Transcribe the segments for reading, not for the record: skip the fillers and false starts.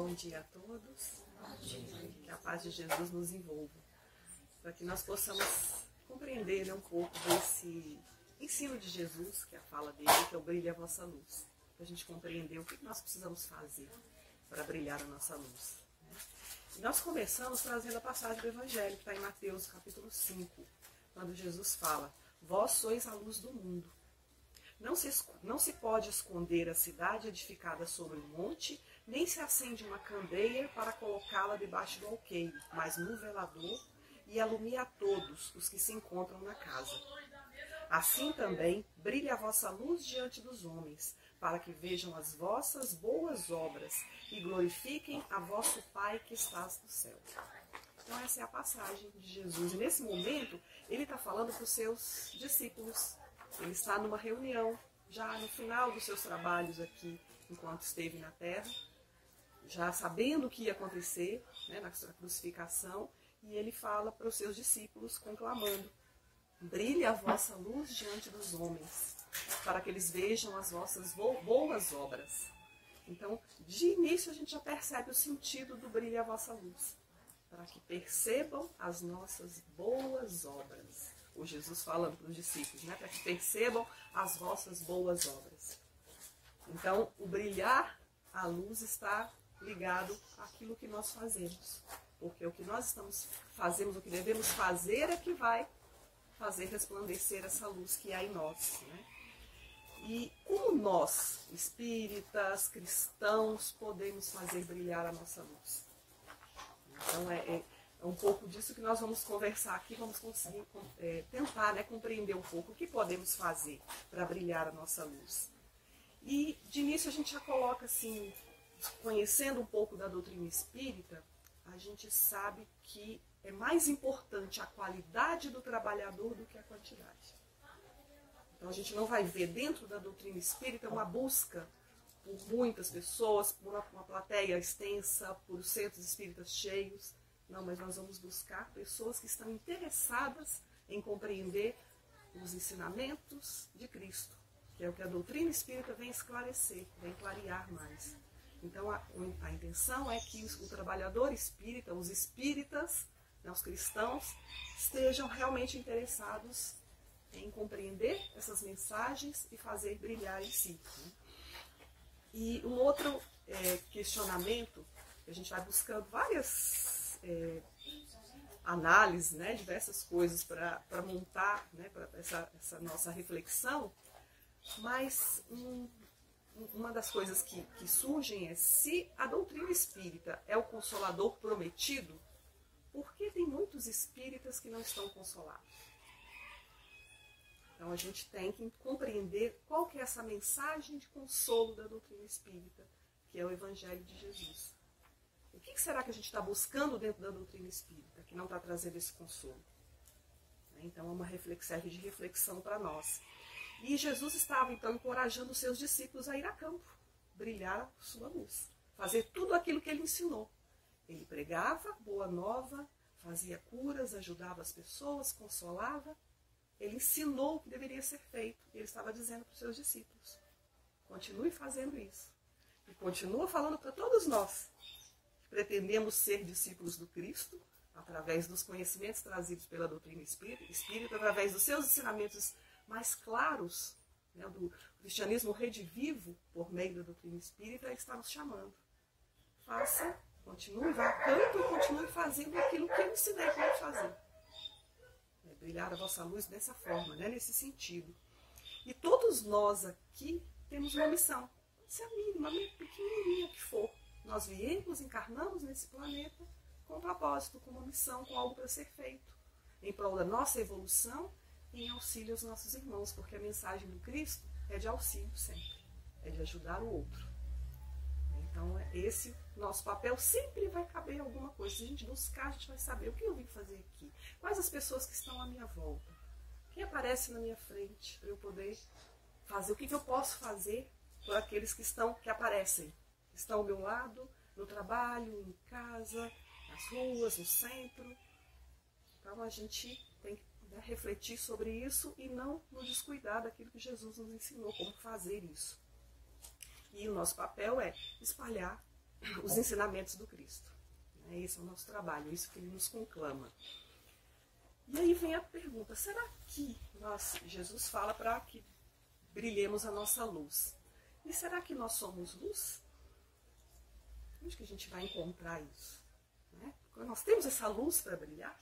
Bom dia a todos. Que a paz de Jesus nos envolva. Para que nós possamos compreender, né, um pouco desse ensino de Jesus, que é a fala dele, que é o brilhe a vossa luz. Para a gente compreender o que nós precisamos fazer para brilhar a nossa luz. E nós começamos trazendo a passagem do Evangelho, que está em Mateus capítulo 5, quando Jesus fala: vós sois a luz do mundo. Não se pode esconder a cidade edificada sobre um monte, nem se acende uma candeia para colocá-la debaixo do alqueire, mas no velador, e alumia a todos os que se encontram na casa. Assim também brilhe a vossa luz diante dos homens, para que vejam as vossas boas obras e glorifiquem a vosso Pai que estás no céu. Então essa é a passagem de Jesus. E nesse momento, ele está falando para os seus discípulos. Ele está numa reunião, já no final dos seus trabalhos aqui, enquanto esteve na terra, já sabendo o que ia acontecer, né, na sua crucificação, e ele fala para os seus discípulos, conclamando: brilhe a vossa luz diante dos homens, para que eles vejam as vossas boas obras. Então, de início, a gente já percebe o sentido do brilhe a vossa luz, para que percebam as nossas boas obras. O Jesus falando para os discípulos, né, para que percebam as vossas boas obras. Então, o brilhar a luz está ligado àquilo que nós fazemos. Porque o que nós fazemos, o que devemos fazer é que vai fazer resplandecer essa luz que há em nós, né? E como nós, espíritas, cristãos, podemos fazer brilhar a nossa luz? Então é um pouco disso que nós vamos conversar aqui, vamos conseguir tentar, né, compreender um pouco o que podemos fazer para brilhar a nossa luz. E de início a gente já coloca assim, conhecendo um pouco da doutrina espírita, a gente sabe que é mais importante a qualidade do trabalhador do que a quantidade. Então a gente não vai ver dentro da doutrina espírita uma busca por muitas pessoas, por uma plateia extensa, por centros espíritas cheios. Não, mas nós vamos buscar pessoas que estão interessadas em compreender os ensinamentos de Cristo, que é o que a doutrina espírita vem esclarecer, vem clarear mais. Então a intenção é que o trabalhador espírita, os espíritas, né, os cristãos, estejam realmente interessados em compreender essas mensagens e fazer brilhar em si, né? E um outro questionamento, que a gente vai buscando várias análises, né, diversas coisas para montar, né, para essa nossa reflexão, mas uma das coisas que surgem é: se a doutrina espírita é o consolador prometido, por que tem muitos espíritas que não estão consolados? Então a gente tem que compreender qual que é essa mensagem de consolo da doutrina espírita, que é o Evangelho de Jesus. O que será que a gente está buscando dentro da doutrina espírita, que não está trazendo esse consolo? Então é uma serve de reflexão para nós. E Jesus estava então encorajando os seus discípulos a ir a campo, brilhar sua luz, fazer tudo aquilo que ele ensinou. Ele pregava boa nova, fazia curas, ajudava as pessoas, consolava. Ele ensinou o que deveria ser feito. E ele estava dizendo para os seus discípulos: continue fazendo isso. E continua falando para todos nós que pretendemos ser discípulos do Cristo, através dos conhecimentos trazidos pela doutrina espírita, através dos seus ensinamentos mais claros, né, do cristianismo redivivo por meio da doutrina espírita. Ele está nos chamando. Faça, continue, vá a campo e continue fazendo aquilo que eu ensinei como fazer. Brilhar a vossa luz dessa forma, né, nesse sentido. E todos nós aqui temos uma missão, pode ser a mínima, pequenininha que for. Nós viemos, encarnamos nesse planeta com um propósito, com uma missão, com algo para ser feito, em prol da nossa evolução e em auxílio aos nossos irmãos, porque a mensagem do Cristo é de auxílio sempre, é de ajudar o outro. Então, esse nosso papel sempre vai caber alguma coisa. Se a gente buscar, a gente vai saber o que eu vim fazer aqui. Quais as pessoas que estão à minha volta? Quem aparece na minha frente para eu poder fazer? O que eu posso fazer por aqueles que aparecem? Que estão ao meu lado, no trabalho, em casa, nas ruas, no centro. Então, a gente tem que refletir sobre isso e não nos descuidar daquilo que Jesus nos ensinou, como fazer isso. E o nosso papel é espalhar os ensinamentos do Cristo. Esse é o nosso trabalho, isso que ele nos conclama. E aí vem a pergunta, será que Jesus fala para que brilhemos a nossa luz? E será que nós somos luz? Onde que a gente vai encontrar isso? Nós temos essa luz para brilhar?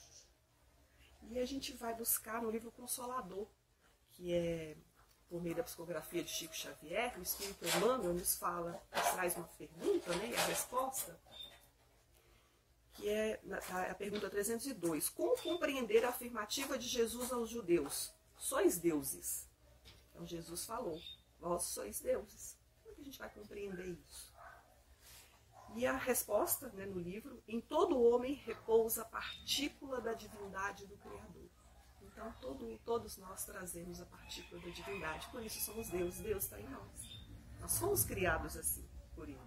E a gente vai buscar no livro Consolador, que é por meio da psicografia de Chico Xavier, o Espírito Emmanuel nos traz uma pergunta, e a resposta, que é a pergunta 302. Como compreender a afirmativa de Jesus aos judeus? Sois deuses. Então Jesus falou, vós sois deuses. Como é que a gente vai compreender isso? E a resposta, no livro, em todo homem repousa a partícula da divindade do Criador. Então todos nós trazemos a partícula da divindade, por isso somos deuses, Deus está em nós. Nós fomos criados assim, por Ele.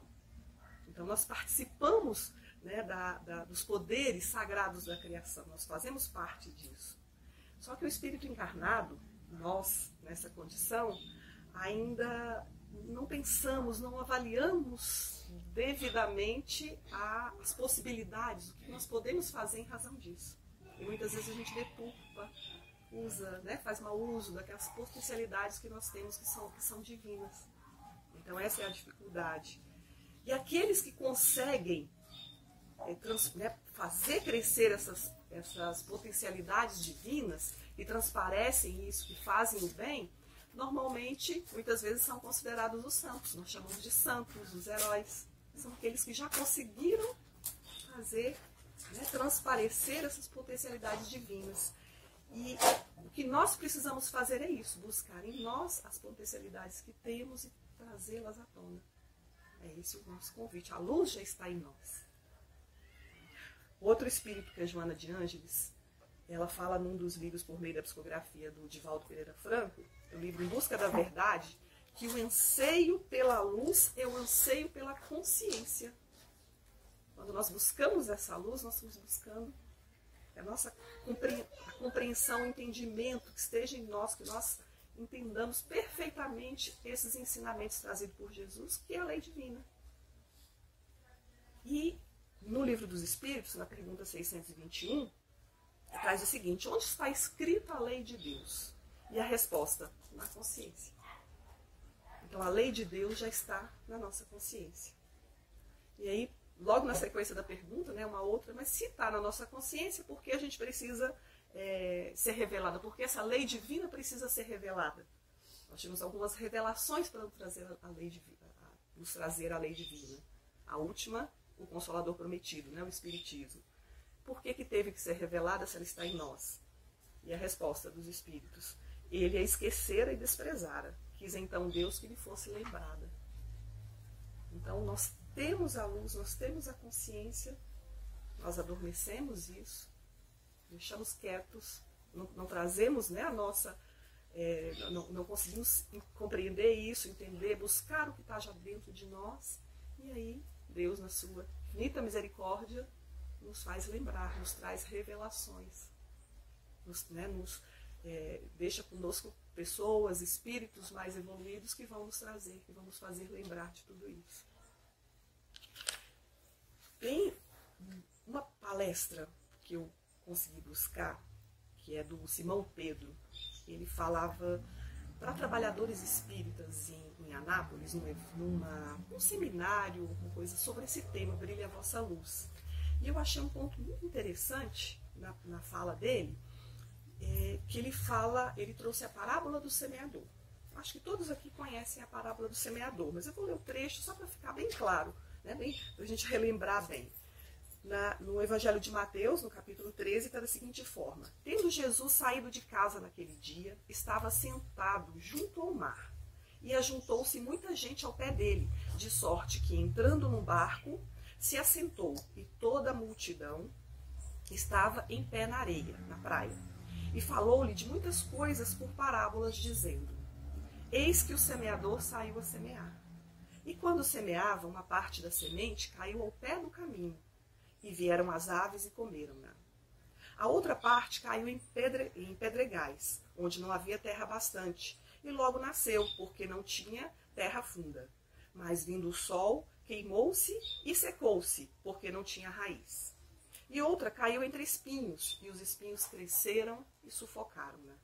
Então nós participamos dos poderes sagrados da criação, nós fazemos parte disso. Só que o Espírito encarnado, nós, nessa condição, ainda não pensamos, não avaliamos devidamente as possibilidades, o que nós podemos fazer em razão disso. E muitas vezes a gente deturpa, usa, faz mau uso daquelas potencialidades que nós temos que são divinas. Então essa é a dificuldade. E aqueles que conseguem fazer crescer essas potencialidades divinas, que transparecem isso, que fazem o bem, normalmente, muitas vezes são considerados os santos. Nós chamamos de santos, os heróis. São aqueles que já conseguiram fazer, transparecer essas potencialidades divinas. E o que nós precisamos fazer é isso, buscar em nós as potencialidades que temos e trazê-las à tona. É esse o nosso convite. A luz já está em nós. Outro espírito, que é Joana de Ângeles, ela fala num dos livros por meio da psicografia do Divaldo Pereira Franco, o livro Em Busca da Verdade, que o anseio pela luz é o anseio pela consciência. Quando nós buscamos essa luz, nós estamos buscando a nossa compreensão, o entendimento que esteja em nós, que nós entendamos perfeitamente esses ensinamentos trazidos por Jesus, que é a lei divina. E no Livro dos Espíritos, na pergunta 621, traz o seguinte: onde está escrita a lei de Deus? E a resposta: na consciência. Então a lei de Deus já está na nossa consciência. E aí, logo na sequência da pergunta, uma outra, mas se está na nossa consciência, por que a gente precisa ser revelada? Porque essa lei divina precisa ser revelada. Nós temos algumas revelações para nos trazer a lei divina. A última, o Consolador Prometido, o Espiritismo. Por que teve que ser revelada se ela está em nós? E a resposta dos Espíritos: ele a esquecera e desprezara. Quis então Deus que lhe fosse lembrada. Então nós temos a luz, nós temos a consciência, nós adormecemos isso, deixamos quietos, não trazemos a nossa, não conseguimos compreender isso, entender, buscar o que está já dentro de nós, e aí Deus, na sua infinita misericórdia, nos faz lembrar, nos traz revelações, deixa conosco pessoas, espíritos mais evoluídos que vão nos trazer, que vão nos fazer lembrar de tudo isso. Tem uma palestra que eu consegui buscar, que é do Simão Pedro. Ele falava para trabalhadores espíritas em Anápolis, num seminário, uma coisa sobre esse tema, Brilha a Vossa Luz. E eu achei um ponto muito interessante na fala dele, que ele trouxe a parábola do semeador. Acho que todos aqui conhecem a parábola do semeador, mas eu vou ler o trecho só para ficar bem claro, para a gente relembrar bem. No Evangelho de Mateus, no capítulo 13, está da seguinte forma: tendo Jesus saído de casa naquele dia, estava sentado junto ao mar, e ajuntou-se muita gente ao pé dele, de sorte que, entrando num barco, se assentou, e toda a multidão estava em pé na areia, na praia. E falou-lhe de muitas coisas por parábolas, dizendo: eis que o semeador saiu a semear. E quando semeava, uma parte da semente caiu ao pé do caminho, e vieram as aves e comeram-na. A outra parte caiu em pedregais, onde não havia terra bastante, e logo nasceu, porque não tinha terra funda. Mas vindo o sol, queimou-se e secou-se, porque não tinha raiz. E outra caiu entre espinhos, e os espinhos cresceram e sufocaram-na.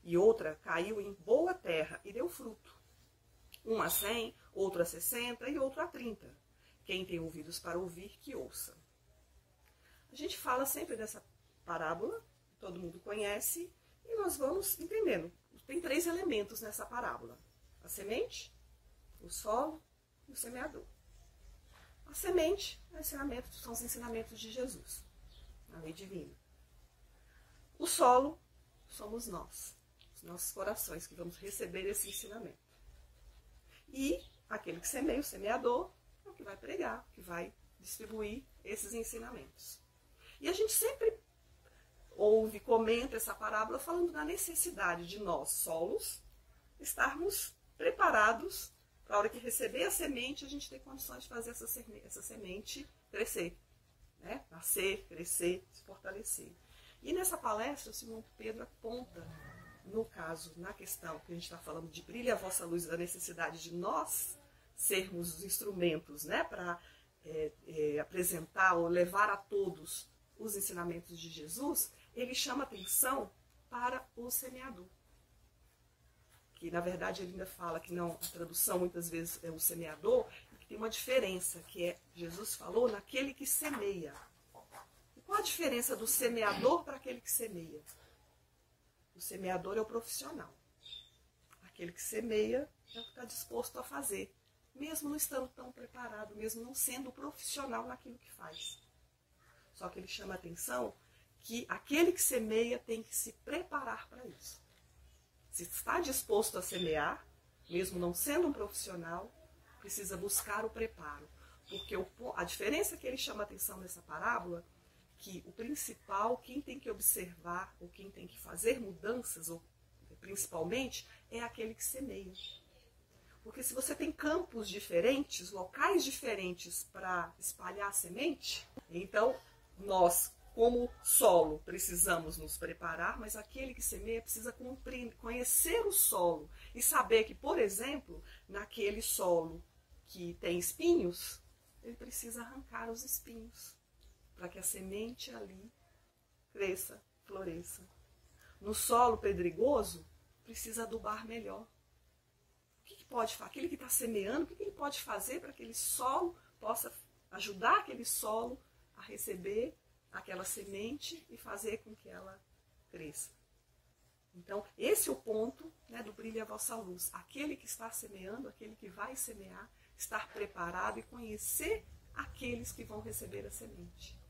E outra caiu em boa terra e deu fruto. Um a 100, outro a 60 e outro a 30. Quem tem ouvidos para ouvir, que ouça. A gente fala sempre dessa parábola, todo mundo conhece, e nós vamos entendendo. Tem 3 elementos nessa parábola: a semente, o solo e o semeador. A semente são os ensinamentos de Jesus, a lei divina. O solo somos nós, os nossos corações, que vamos receber esse ensinamento. E aquele que semeia, o semeador, é o que vai pregar, que vai distribuir esses ensinamentos. E a gente sempre ouve, comenta essa parábola falando da necessidade de nós, solos, estarmos preparados para a hora que receber a semente, a gente ter condições de fazer essa semente crescer, né? Nascer, crescer, se fortalecer. E nessa palestra, o Simão Pedro aponta, no caso, na questão que a gente está falando de brilha a vossa luz, da necessidade de nós sermos os instrumentos, né, para apresentar ou levar a todos os ensinamentos de Jesus, ele chama atenção para o semeador. Que na verdade ele ainda fala que não, a tradução muitas vezes é o semeador, e que tem uma diferença, que é, Jesus falou, naquele que semeia. E qual a diferença do semeador para aquele que semeia? O semeador é o profissional. Aquele que semeia é o que está disposto a fazer, mesmo não estando tão preparado, mesmo não sendo profissional naquilo que faz. Só que ele chama a atenção que aquele que semeia tem que se preparar para isso. Se está disposto a semear, mesmo não sendo um profissional, precisa buscar o preparo. Porque a diferença que ele chama a atenção nessa parábola, que o principal, quem tem que observar, ou quem tem que fazer mudanças, ou principalmente, é aquele que semeia. Porque se você tem campos diferentes, locais diferentes para espalhar a semente, então nós, como solo, precisamos nos preparar, mas aquele que semeia precisa conhecer o solo e saber que, por exemplo, naquele solo que tem espinhos, ele precisa arrancar os espinhos para que a semente ali cresça, floresça. No solo pedregoso, precisa adubar melhor. O que pode fazer? Aquele que está semeando, o que ele pode fazer para que aquele solo possa ajudar aquele solo a receber aquela semente e fazer com que ela cresça. Então, esse é o ponto, né, do brilho a vossa luz. Aquele que está semeando, aquele que vai semear, estar preparado e conhecer aqueles que vão receber a semente.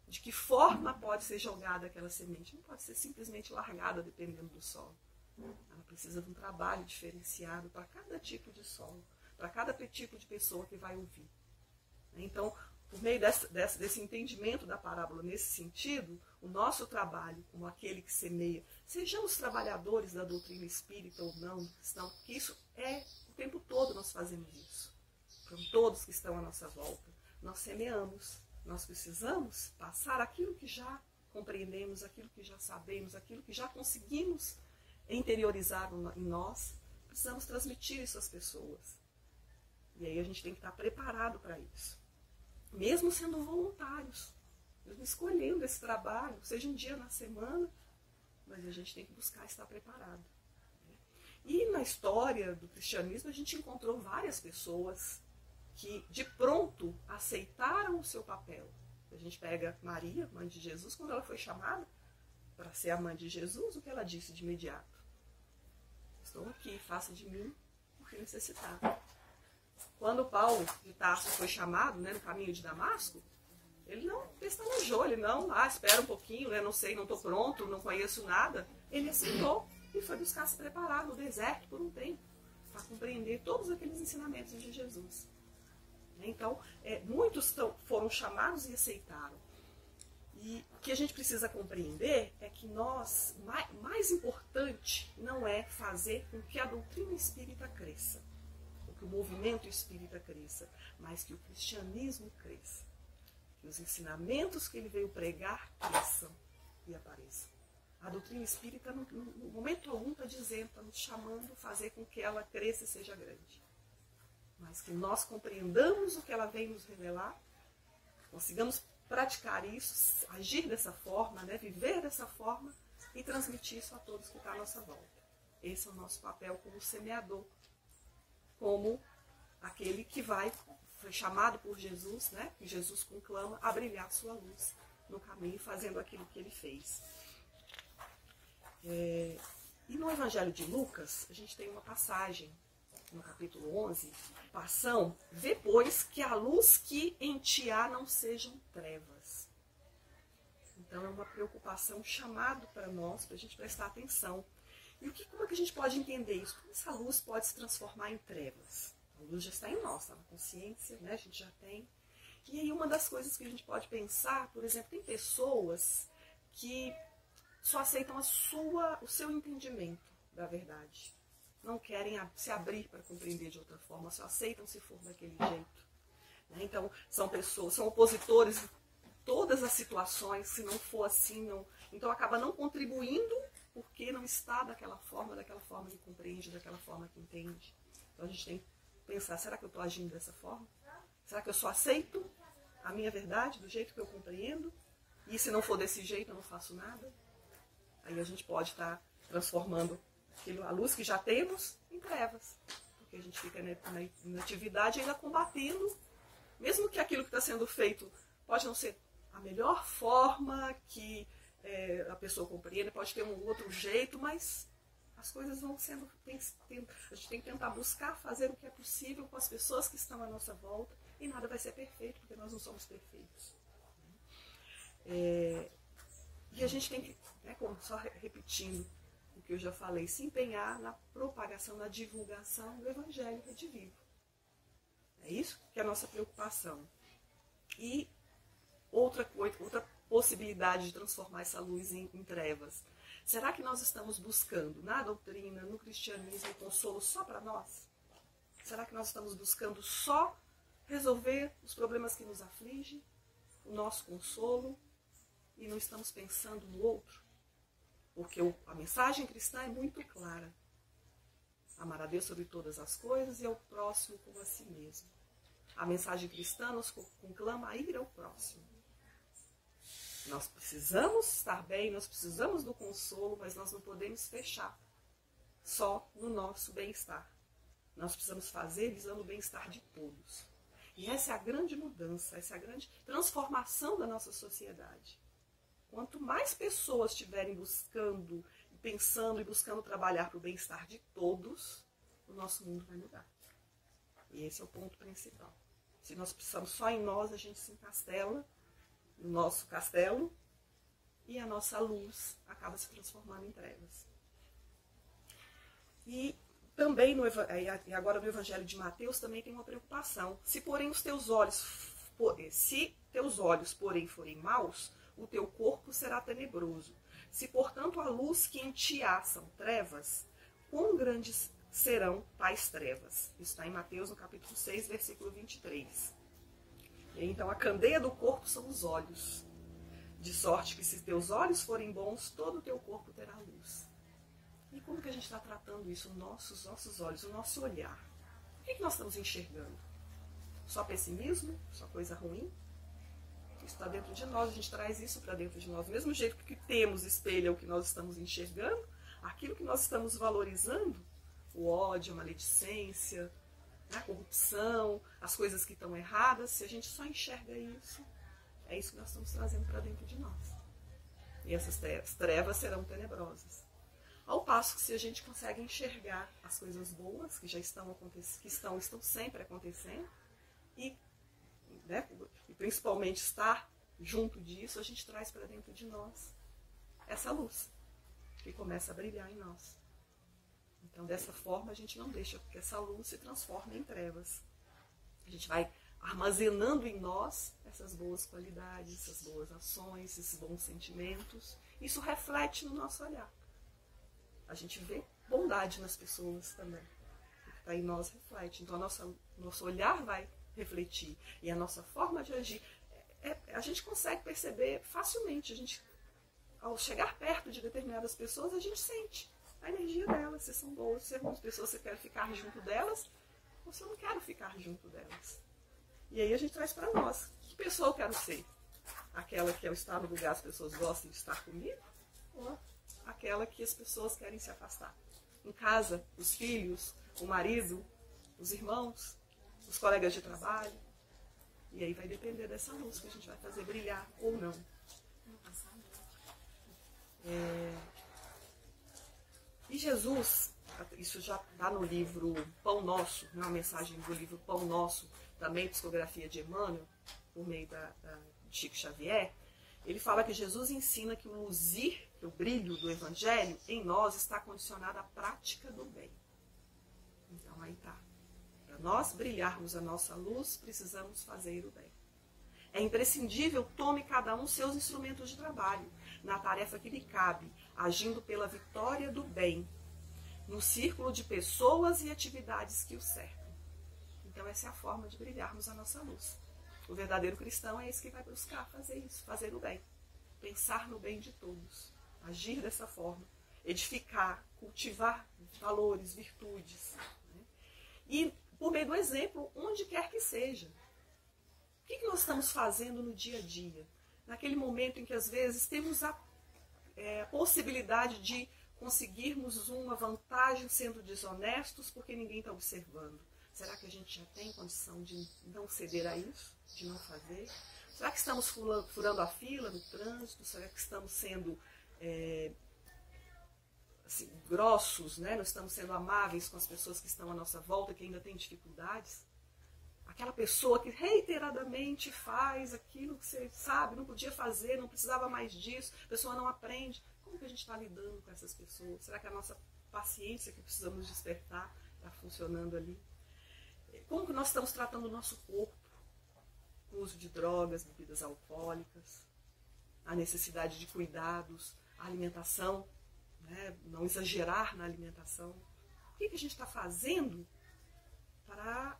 De que forma pode ser jogada aquela semente? Não pode ser simplesmente largada dependendo do solo. Ela precisa de um trabalho diferenciado para cada tipo de solo, para cada tipo de pessoa que vai ouvir. Então, por meio desse entendimento da parábola nesse sentido, o nosso trabalho, como aquele que semeia, sejamos trabalhadores da doutrina espírita ou não, porque isso o tempo todo nós fazemos isso. Para todos que estão à nossa volta, nós semeamos. Nós precisamos passar aquilo que já compreendemos, aquilo que já sabemos, aquilo que já conseguimos interiorizar em nós, precisamos transmitir isso às pessoas. E aí a gente tem que estar preparado para isso. Mesmo sendo voluntários, mesmo escolhendo esse trabalho, seja um dia na semana, mas a gente tem que buscar estar preparado. E na história do cristianismo a gente encontrou várias pessoas que de pronto aceitaram o seu papel. A gente pega Maria, mãe de Jesus, quando ela foi chamada para ser a mãe de Jesus, o que ela disse de imediato? Estou aqui, faça de mim o que necessitar. Quando Paulo de Tarso foi chamado, né, no caminho de Damasco, ele não pestanejou, ele não, espera um pouquinho, né, não sei, não estou pronto, não conheço nada. Ele aceitou e foi buscar se preparar no deserto por um tempo, para compreender todos aqueles ensinamentos de Jesus. Então, muitos foram chamados e aceitaram. E o que a gente precisa compreender é que mais importante não é fazer com que a doutrina espírita cresça, ou que o movimento espírita cresça, mas que o cristianismo cresça. Que os ensinamentos que ele veio pregar cresçam e apareçam. A doutrina espírita, no momento algum, está dizendo, está nos chamando a fazer com que ela cresça e seja grande. mas que nós compreendamos o que ela vem nos revelar, consigamos praticar isso, agir dessa forma, né, viver dessa forma e transmitir isso a todos que estão à nossa volta. Esse é o nosso papel como semeador, como aquele que foi chamado por Jesus, né, que Jesus conclama a brilhar sua luz no caminho, fazendo aquilo que ele fez. E no Evangelho de Lucas, a gente tem uma passagem, no capítulo 11, passam, depois que a luz que em ti há não sejam trevas. Então é uma preocupação, um chamado para nós, para a gente prestar atenção. E como é que a gente pode entender isso? Como essa luz pode se transformar em trevas? A luz já está em nós, está na consciência, né? A gente já tem. E aí uma das coisas que a gente pode pensar, por exemplo, tem pessoas que só aceitam o seu entendimento da verdade. Não querem se abrir para compreender de outra forma, só aceitam se for daquele jeito. Então, são opositores em todas as situações, se não for assim, não. Então acaba não contribuindo porque não está daquela forma que compreende, daquela forma que entende. Então a gente tem que pensar, será que eu estou agindo dessa forma? Será que eu só aceito a minha verdade do jeito que eu compreendo? E se não for desse jeito, eu não faço nada? Aí a gente pode estar transformando a luz que já temos em trevas. Porque a gente fica na atividade ainda combatendo, mesmo que aquilo que está sendo feito pode não ser a melhor forma que a pessoa compreenda, pode ter um outro jeito, mas as coisas vão sendo... A gente tem que tentar buscar fazer o que é possível com as pessoas que estão à nossa volta, e nada vai ser perfeito, porque nós não somos perfeitos. E a gente tem que, só repetindo o que eu já falei, se empenhar na propagação, na divulgação do Evangelho redivivo. É isso que é a nossa preocupação. E outra possibilidade de transformar essa luz em trevas. Será que nós estamos buscando na doutrina, no cristianismo, consolo só para nós? Será que nós estamos buscando só resolver os problemas que nos afligem, o nosso consolo, e não estamos pensando no outro? Porque a mensagem cristã é muito clara. Amar a Deus sobre todas as coisas e ao próximo como a si mesmo. A mensagem cristã nos conclama a ir ao próximo. Nós precisamos estar bem, nós precisamos do consolo, mas nós não podemos fechar só no nosso bem-estar. Nós precisamos fazer visando o bem-estar de todos. E essa é a grande mudança, essa é a grande transformação da nossa sociedade. Quanto mais pessoas estiverem buscando, pensando e buscando trabalhar para o bem-estar de todos, o nosso mundo vai mudar. E esse é o ponto principal. Se nós precisamos só em nós, a gente se encastela no nosso castelo e a nossa luz acaba se transformando em trevas. E também, agora no Evangelho de Mateus, também tem uma preocupação. Se teus olhos, porém, forem maus, o teu corpo será tenebroso. Se, portanto, a luz que em ti há são trevas, quão grandes serão tais trevas? Isso está em Mateus, no capítulo 6, versículo 23. Então, a candeia do corpo são os olhos. De sorte que, se teus olhos forem bons, todo o teu corpo terá luz. E como que a gente está tratando isso? Os nossos olhos, o nosso olhar. O que nós estamos enxergando? Só pessimismo? Só coisa ruim? Isso está dentro de nós, a gente traz isso para dentro de nós. Do mesmo jeito que temos espelha o que nós estamos enxergando, aquilo que nós estamos valorizando, o ódio, a maledicência, a corrupção, as coisas que estão erradas, se a gente só enxerga isso, é isso que nós estamos trazendo para dentro de nós. E essas trevas serão tenebrosas. Ao passo que se a gente consegue enxergar as coisas boas que já estão sempre acontecendo, e principalmente estar junto disso, a gente traz para dentro de nós essa luz que começa a brilhar em nós. Então, dessa forma, a gente não deixa que essa luz se transforme em trevas. A gente vai armazenando em nós essas boas qualidades, essas boas ações, esses bons sentimentos. Isso reflete no nosso olhar. A gente vê bondade nas pessoas também. O que está em nós reflete. Então, nosso olhar vai refletir. E a nossa forma de agir, a gente consegue perceber facilmente. Ao chegar perto de determinadas pessoas, a gente sente a energia delas, se são boas, se são pessoas que você quer ficar junto delas, ou se eu não quero ficar junto delas. E aí a gente traz para nós. Que pessoa eu quero ser? Aquela que ao estar no lugar as pessoas gostam de estar comigo? Ou aquela que as pessoas querem se afastar? Em casa, os filhos, o marido, os irmãos, os colegas de trabalho. E aí vai depender dessa luz que a gente vai fazer brilhar ou não. E Jesus, isso já está no livro Pão Nosso, uma mensagem do livro Pão Nosso, também psicografia de Emmanuel, por meio de Chico Xavier. Ele fala que Jesus ensina que o luzir, que o brilho do Evangelho em nós está condicionado à prática do bem. Então aí está. Para nós brilharmos a nossa luz, precisamos fazer o bem. É imprescindível tome cada um seus instrumentos de trabalho, na tarefa que lhe cabe, agindo pela vitória do bem, no círculo de pessoas e atividades que o cercam. Então essa é a forma de brilharmos a nossa luz. O verdadeiro cristão é esse que vai buscar fazer isso, fazer o bem. Pensar no bem de todos, agir dessa forma, edificar, cultivar valores, virtudes. Né? E por meio do exemplo, onde quer que seja. O que nós estamos fazendo no dia a dia? Naquele momento em que às vezes temos a possibilidade de conseguirmos uma vantagem sendo desonestos porque ninguém está observando. Será que a gente já tem condição de não ceder a isso? De não fazer? Será que estamos furando a fila no trânsito? Será que estamos sendo assim, grossos, né? Não estamos sendo amáveis com as pessoas que estão à nossa volta, que ainda têm dificuldades? Aquela pessoa que reiteradamente faz aquilo que você sabe, não podia fazer, não precisava mais disso, a pessoa não aprende. Como que a gente está lidando com essas pessoas? Será que a nossa paciência que precisamos despertar está funcionando ali? Como que nós estamos tratando o nosso corpo? O uso de drogas, bebidas alcoólicas, a necessidade de cuidados, a alimentação, né? Não exagerar na alimentação. O que a gente está fazendo para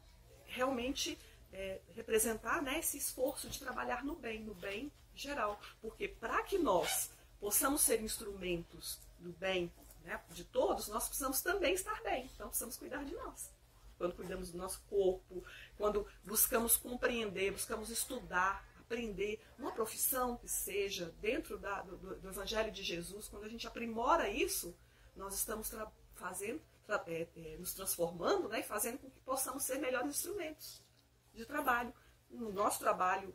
realmente representar, né, esse esforço de trabalhar no bem geral? Porque para que nós possamos ser instrumentos do bem, né, de todos, nós precisamos também estar bem. Então precisamos cuidar de nós. Quando cuidamos do nosso corpo, quando buscamos compreender, buscamos estudar, aprender uma profissão que seja dentro do Evangelho de Jesus, quando a gente aprimora isso, nós estamos nos transformando, né, e fazendo com que possamos ser melhores instrumentos de trabalho. No nosso trabalho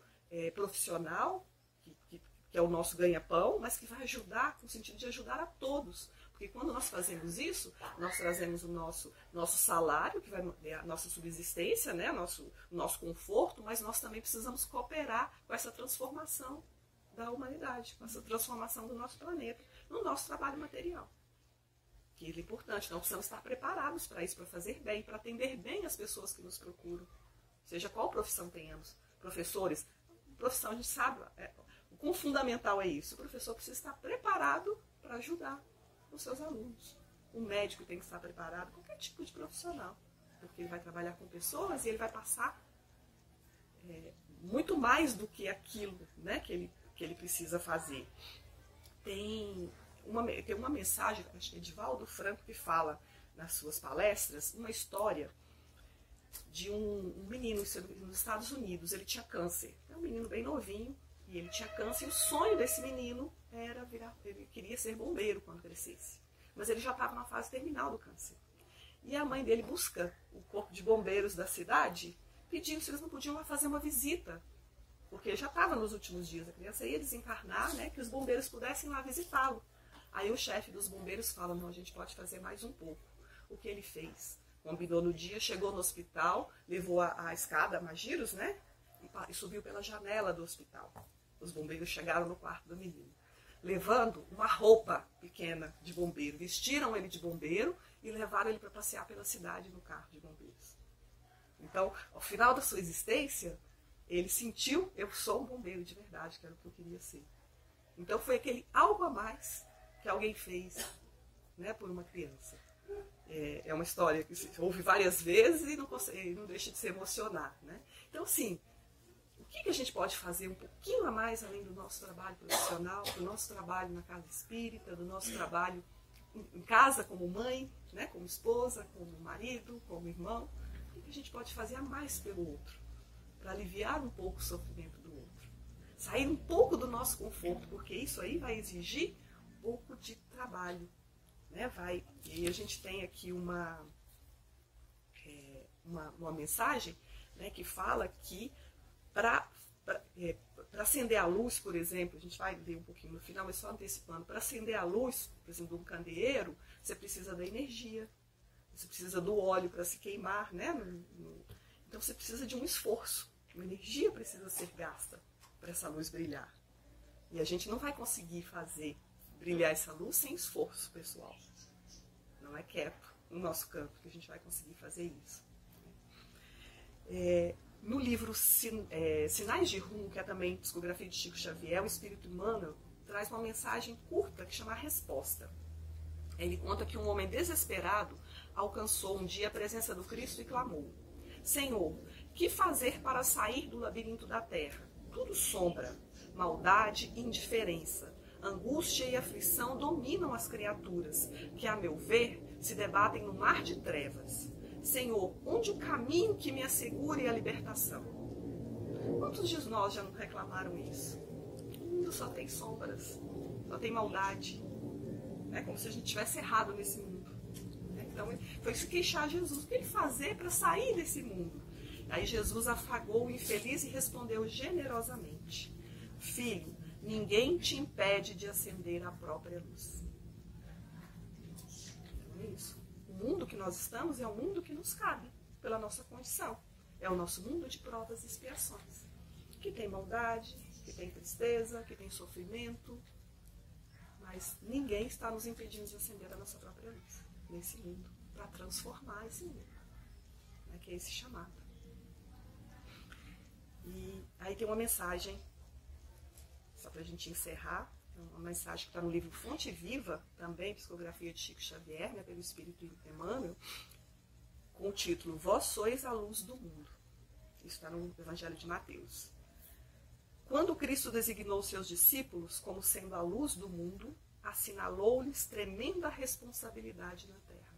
profissional, que é o nosso ganha-pão, mas que vai ajudar, no sentido de ajudar a todos. Porque quando nós fazemos isso, nós trazemos o nosso salário, que vai a nossa subsistência, né, o nosso conforto, mas nós também precisamos cooperar com essa transformação da humanidade, com essa transformação do nosso planeta, no nosso trabalho material. Que é importante, nós precisamos estar preparados para isso, para fazer bem, para atender bem as pessoas que nos procuram. Seja qual profissão tenhamos. Professores, profissão a gente sabe, o quão fundamental é isso. O professor precisa estar preparado para ajudar os seus alunos. O médico tem que estar preparado, qualquer tipo de profissional, porque ele vai trabalhar com pessoas e ele vai passar muito mais do que aquilo, né, que ele precisa fazer. Tem uma mensagem, acho que é de Valdo Franco, que fala nas suas palestras uma história de um menino nos Estados Unidos. Ele tinha câncer, é um menino bem novinho, e ele tinha câncer, e o sonho desse menino era ele queria ser bombeiro quando crescesse. Mas ele já estava na fase terminal do câncer. E a mãe dele busca o corpo de bombeiros da cidade, pedindo se eles não podiam lá fazer uma visita. Porque já estava nos últimos dias, a criança ia desencarnar, né, que os bombeiros pudessem lá visitá-lo. Aí o chefe dos bombeiros fala, não, a gente pode fazer mais um pouco. O que ele fez? Combinou no dia, chegou no hospital, levou a escada, a Magiros, né, e subiu pela janela do hospital. Os bombeiros chegaram no quarto do menino, levando uma roupa pequena de bombeiro. Vestiram ele de bombeiro e levaram ele para passear pela cidade no carro de bombeiros. Então, ao final da sua existência, ele sentiu, eu sou um bombeiro de verdade, que era o que eu queria ser. Então foi aquele algo a mais que alguém fez, né, por uma criança. É uma história que se ouve várias vezes e não deixa de se emocionar, né? Então, assim, o que a gente pode fazer um pouquinho a mais além do nosso trabalho profissional, do nosso trabalho na casa espírita, do nosso trabalho em casa como mãe, né, como esposa, como marido, como irmão? O que a gente pode fazer a mais pelo outro? Para aliviar um pouco o sofrimento do outro. Sair um pouco do nosso conforto, porque isso aí vai exigir um pouco de trabalho. Né? E a gente tem aqui uma mensagem, né, que fala que para acender a luz, por exemplo, a gente vai ler um pouquinho no final, mas só antecipando, para acender a luz, por exemplo, de um candeeiro, você precisa da energia, você precisa do óleo para se queimar, né? Então você precisa de um esforço, uma energia precisa ser gasta para essa luz brilhar. E a gente não vai conseguir fazer brilhar essa luz sem esforço pessoal. Não é quieto no nosso canto que a gente vai conseguir fazer isso. No livro Sinais de Rumo, que é também psicografia de Chico Xavier, o Espírito Emmanuel traz uma mensagem curta que chama A Resposta. Ele conta que um homem desesperado alcançou um dia a presença do Cristo e clamou: Senhor, que fazer para sair do labirinto da terra? Tudo sombra, maldade e indiferença, angústia e aflição dominam as criaturas, que, a meu ver, se debatem no mar de trevas. Senhor, onde o caminho que me assegure a libertação? Quantos de nós já não reclamaram isso? O mundo só tem sombras, só tem maldade. É como se a gente tivesse errado nesse mundo. Então, foi se queixar a Jesus. O que ele fazer para sair desse mundo? Aí Jesus afagou o infeliz e respondeu generosamente: Filho, ninguém te impede de acender a própria luz. Então é isso. O mundo que nós estamos é o mundo que nos cabe, pela nossa condição. É o nosso mundo de provas e expiações. Que tem maldade, que tem tristeza, que tem sofrimento. Mas ninguém está nos impedindo de acender a nossa própria luz nesse mundo, para transformar esse mundo, né, que é esse chamado. E aí tem uma mensagem, só para a gente encerrar, uma mensagem que está no livro Fonte Viva, também psicografia de Chico Xavier, né, pelo Espírito Emmanuel, com o título Vós sois a luz do mundo. Isso está no Evangelho de Mateus. Quando Cristo designou seus discípulos como sendo a luz do mundo, assinalou-lhes tremenda responsabilidade na terra.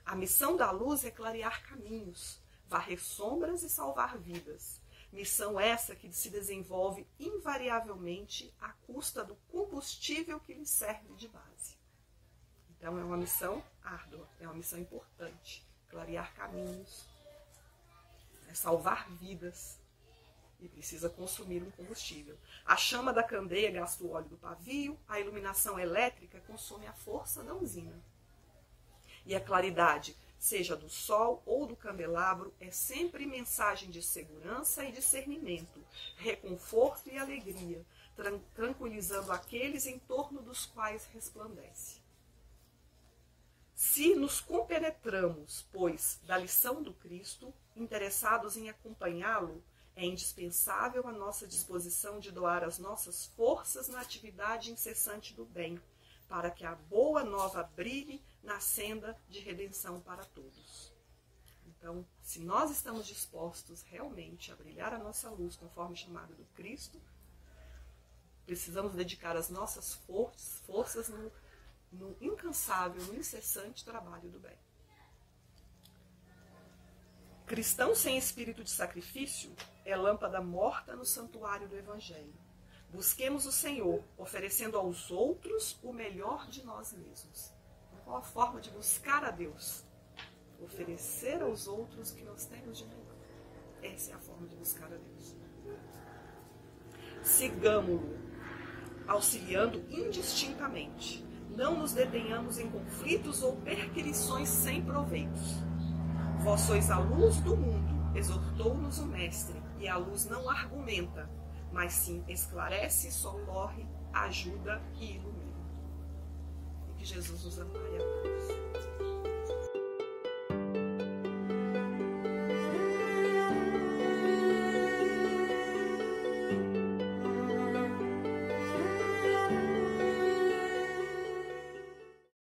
A missão da luz é clarear caminhos, varrer sombras e salvar vidas. Missão essa que se desenvolve invariavelmente à custa do combustível que lhe serve de base. Então é uma missão árdua, é uma missão importante. Clarear caminhos, salvar vidas. E precisa consumir um combustível. A chama da candeia gasta o óleo do pavio, a iluminação elétrica consome a força da usina. E a claridade, seja do sol ou do candelabro, é sempre mensagem de segurança e discernimento, reconforto e alegria, tranquilizando aqueles em torno dos quais resplandece. Se nos compenetramos, pois, da lição do Cristo, interessados em acompanhá-lo, é indispensável a nossa disposição de doar as nossas forças na atividade incessante do bem, para que a boa nova brilhe na senda de redenção para todos. Então, se nós estamos dispostos realmente a brilhar a nossa luz conforme o chamado do Cristo, precisamos dedicar as nossas forças no incansável, no incessante trabalho do bem. Cristão sem espírito de sacrifício é lâmpada morta no santuário do Evangelho. Busquemos o Senhor, oferecendo aos outros o melhor de nós mesmos. Qual a forma de buscar a Deus? Oferecer aos outros o que nós temos de melhor. Essa é a forma de buscar a Deus. Sigamo-lo, auxiliando indistintamente. Não nos detenhamos em conflitos ou perquisições sem proveitos. Vós sois a luz do mundo, exortou-nos o Mestre, e a luz não argumenta, mas sim esclarece, socorre, ajuda e ilumina. E que Jesus nos ampare a todos.